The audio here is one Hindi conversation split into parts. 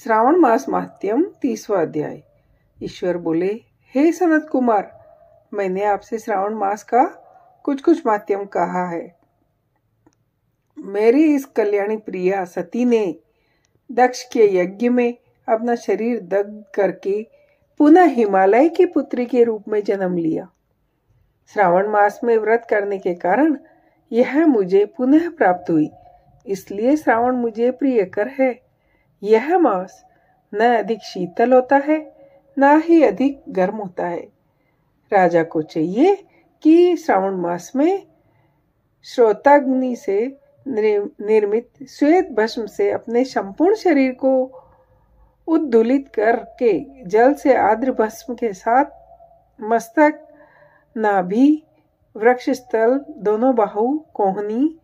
श्रावण मास माहात्म्य 30वां अध्याय। ईश्वर बोले, हे सनत कुमार, मैंने आपसे श्रावण मास का कुछ कुछ माहात्म्य कहा है। मेरी इस कल्याणी प्रिया सती ने दक्ष के यज्ञ में अपना शरीर दग्ध करके पुनः हिमालय की पुत्री के रूप में जन्म लिया। श्रावण मास में व्रत करने के कारण यह मुझे पुनः प्राप्त हुई, इसलिए श्रावण मुझे प्रियकर है। यह मास न अधिक शीतल होता है, न ही अधिक गर्म होता है। राजा को चाहिए कि श्रावण मास में श्रोताग्नि से निर्मित श्वेत भस्म से अपने संपूर्ण शरीर को उद्दुलित करके जल से आर्द्र भस्म के साथ मस्तक, नाभि, वक्षस्थल, दोनों बाहु, कोहनी,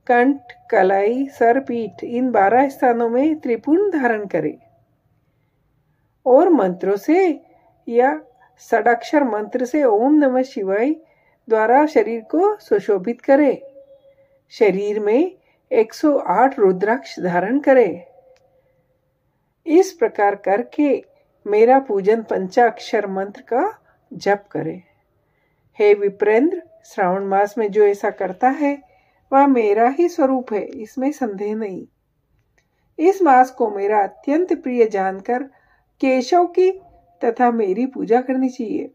कंठ, कलाई, सर, पीठ इन 12 स्थानों में त्रिपुर्ण धारण करे और मंत्रों से या षडाक्षर मंत्र से ओम नमः शिवाय द्वारा शरीर को सुशोभित करे। शरीर में 108 रुद्राक्ष धारण करे। इस प्रकार करके मेरा पूजन पंचाक्षर मंत्र का जप करे। हे विप्रेंद्र, श्रावण मास में जो ऐसा करता है वह मेरा ही स्वरूप है, इसमें संदेह नहीं। इस मास को मेरा अत्यंत प्रिय जानकर केशव की तथा मेरी पूजा करनी चाहिए।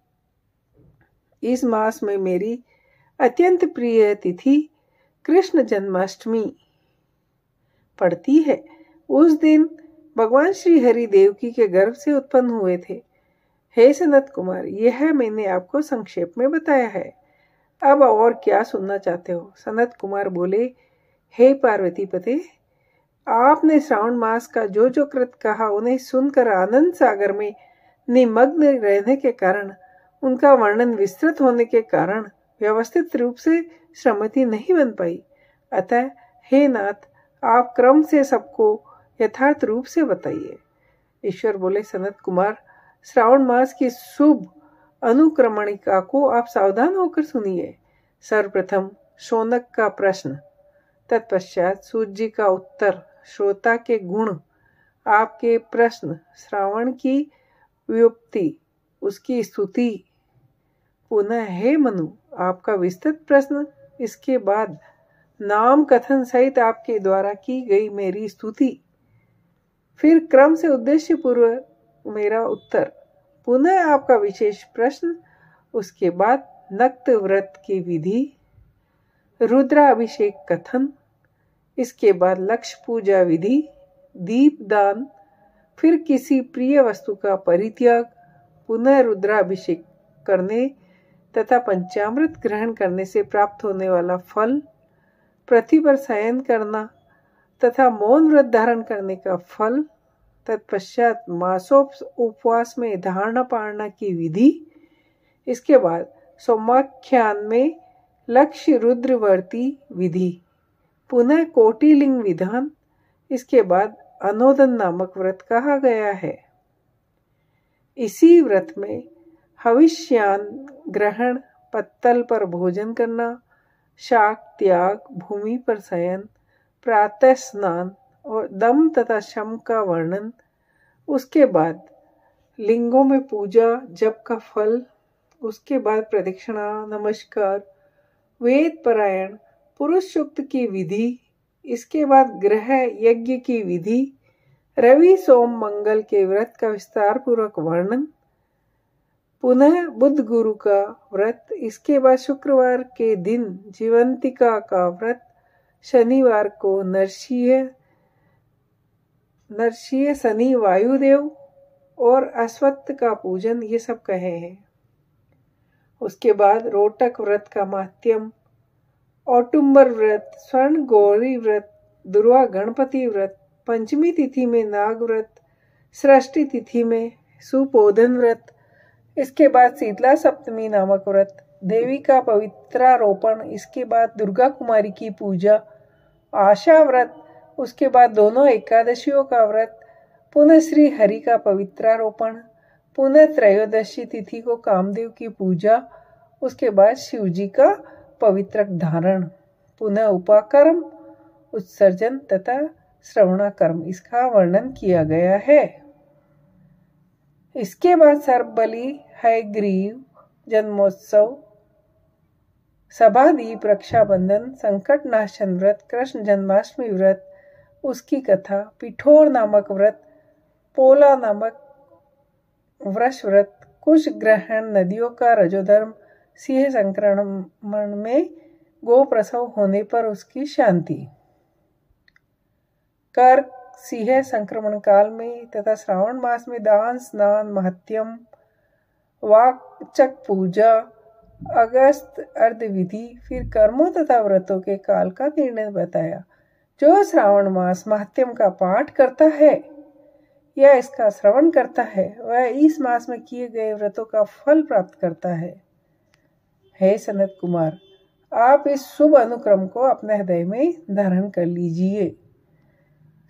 इस मास में मेरी अत्यंत प्रिय तिथि कृष्ण जन्माष्टमी पड़ती है। उस दिन भगवान श्री हरि देवकी के गर्भ से उत्पन्न हुए थे। हे सनत कुमार, यह मैंने आपको संक्षेप में बताया है। अब और क्या सुनना चाहते हो? सनत कुमार बोले, हे पार्वती पते, आपने श्रावण मास का जो जो कृत कहा उन्हें सुनकर आनंद सागर में निमग्न रहने के कारण, उनका वर्णन विस्तृत होने के कारण व्यवस्थित रूप से श्रीमती नहीं बन पाई। अतः हे नाथ, आप क्रम से सबको यथार्थ रूप से बताइए। ईश्वर बोले, सनत कुमार, श्रावण मास की शुभ अनुक्रमणिका को आप सावधान होकर सुनिए। सर्वप्रथम शौनक का प्रश्न, तत्पश्चात सूत जी का उत्तर, श्रोता के गुण, आपके प्रश्न, श्रावण की व्युत्पत्ति, उसकी स्तुति, पुनः हे मनु, आपका विस्तृत प्रश्न, इसके बाद नाम कथन सहित आपके द्वारा की गई मेरी स्तुति, फिर क्रम से उद्देश्य पूर्वक मेरा उत्तर, पुनः आपका विशेष प्रश्न, उसके बाद नक्त व्रत की विधि, रुद्राभिषेक कथन, इसके बाद लक्ष्य पूजा विधि, दीप दान, फिर किसी प्रिय वस्तु का परित्याग, पुनः रुद्राभिषेक करने तथा पंचामृत ग्रहण करने से प्राप्त होने वाला फल, पृथ्वी पर शयन करना तथा मौन व्रत धारण करने का फल, तत्पश्चात मासोपवास में धारणा पारणा की विधि, इसके बाद सोमाख्यान में लक्ष्य रुद्रवर्ती विधि, पुनः कोटिलिंग विधान, इसके बाद अनोदन नामक व्रत कहा गया है। इसी व्रत में हविष्यान ग्रहण, पत्तल पर भोजन करना, शाक त्याग, भूमि पर शयन, प्रातः स्नान और दम तथा शम का वर्णन, उसके बाद लिंगों में पूजा जप का फल, उसके बाद प्रदक्षिणा, नमस्कार, वेद पारायण, पुरुष सूक्त की विधि, इसके बाद गृह यज्ञ की विधि, रवि सोम मंगल के व्रत का विस्तार पूर्वक वर्णन, पुनः बुध गुरु का व्रत, इसके बाद शुक्रवार के दिन जीवंतिका का व्रत, शनिवार को नरसिंह शनि वायुदेव और अश्वत्थ का पूजन, ये सब कहे हैं। उसके बाद रोटक व्रत का माहात्म्य, औटुंबर व्रत, स्वर्ण गौरी व्रत, दुर्वा गणपति व्रत, पंचमी तिथि में नाग व्रत, षष्ठी तिथि में सुपोधन व्रत, इसके बाद शीतला सप्तमी नामक व्रत, देवी का पवित्रारोपण, इसके बाद दुर्गा कुमारी की पूजा, आशा व्रत, उसके बाद दोनों एकादशियों का व्रत, पुनः श्री हरि का पवित्रारोपण, पुनः त्रयोदशी तिथि को कामदेव की पूजा, उसके बाद शिव जी का पवित्र धारण, पुनः उपाकर्म, उत्सर्जन तथा श्रवणाकर्म इसका वर्णन किया गया है। इसके बाद सर्पबलि, हयग्रीव जन्मोत्सव, सभादीप, रक्षाबंधन, संकट नाशन व्रत, कृष्ण जन्माष्टमी व्रत, उसकी कथा, पिठोर नामक व्रत, पोला नामक वृष व्रत, कुश ग्रहण, नदियों का रजोधर्म, सिंह संक्रमण में गो प्रसव होने पर उसकी शांति, कर्क सिंह संक्रमण काल में तथा श्रावण मास में दान स्नान महत्यम, वाचक पूजा, अगस्त अर्ध विधि, फिर कर्मों तथा व्रतों के काल का निर्णय बताया। जो श्रावण मास महत्यम का पाठ करता है या इसका श्रवण करता है वह इस मास में किए गए व्रतों का फल प्राप्त करता है। हे सनत कुमार, आप इस शुभ अनुक्रम को अपने हृदय में धारण कर लीजिए।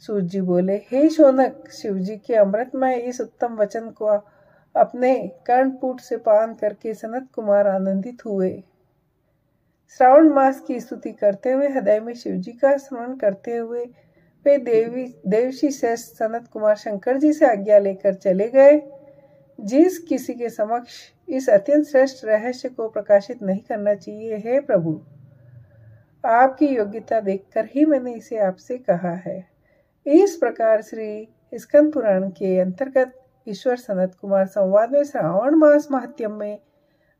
सूत जी बोले, हे शौनक, शिवजी के अमृतमय इस उत्तम वचन को अपने कर्णपुट से पान करके सनत कुमार आनंदित हुए। श्रावण मास की स्तुति करते हुए हृदय में शिवजी का स्मरण करते हुए वे देवशी श्रेष्ठ सनत कुमार शंकर जी से आज्ञा लेकर चले गए। जिस किसी के समक्ष इस अत्यंत श्रेष्ठ रहस्य को प्रकाशित नहीं करना चाहिए, हे प्रभु, आपकी योग्यता देखकर ही मैंने इसे आपसे कहा है। इस प्रकार श्री स्कंद पुराण के अंतर्गत ईश्वर सनत कुमार संवाद में श्रावण मास महात्म्य में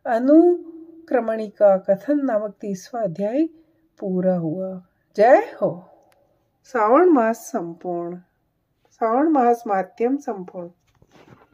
अनुक्रमणिका कथन नामक 30वां अध्याय पूरा हुआ। जय हो। श्रावण मास महात्म्य संपूर्ण।